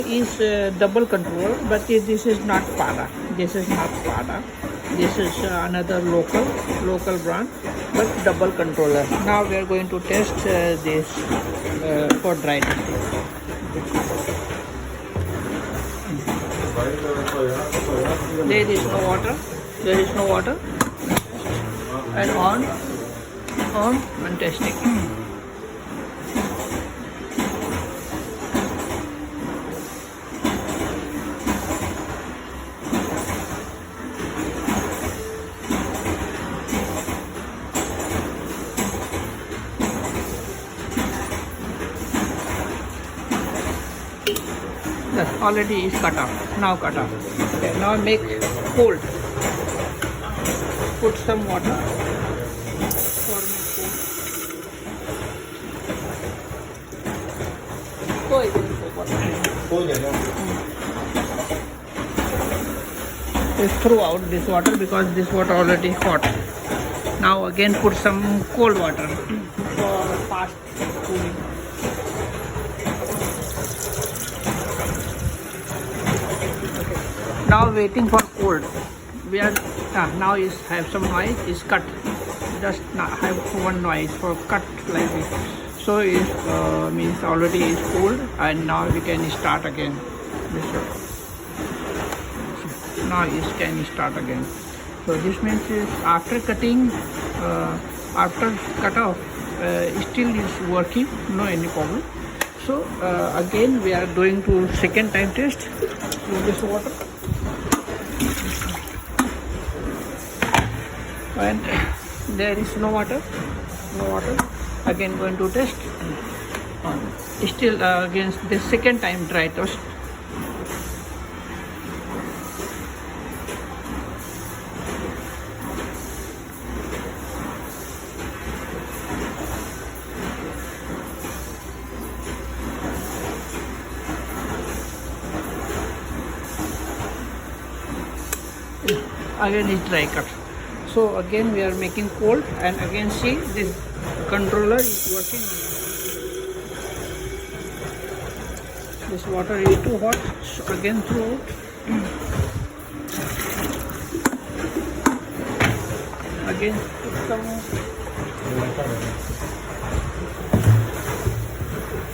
Is double controller, but this is not Pada. This is not Pada. This is another local brand, but double controller. Now we are going to test this for dry testing. There is no water. There is no water. And on and testing. Yes, already is cut off. Now cut off. Okay, now make cold. Put some water. Just throw out this water because this water already hot. Now again put some cold water for fast cooling. Now waiting for cold. We are now is have some noise is cut. Just have one noise for cut like this. So it means already is cold, and now we can start again. This now is can start again. So this means is after cutting, after cut off, still is working, no any problem. So again we are doing to second time test with this water. And there is no water. Again going to test. Still against the second time dry test. Again is dry cut. So again we are making cold, and again see this controller is working. This water is too hot, so again throw out. Again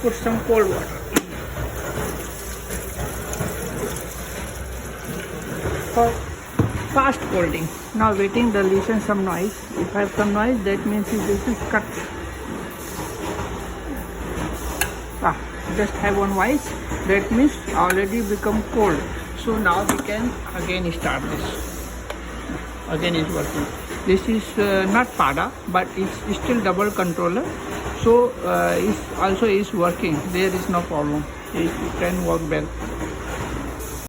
put some cold water. For fast colding. Now waiting the listen some noise. If I have some noise, that means this is cut. Just have one voice. That means already become cold. So now we can again start this. Again is working. This is not Pada, but it's still double controller. So it also is working. There is no problem. It can work well.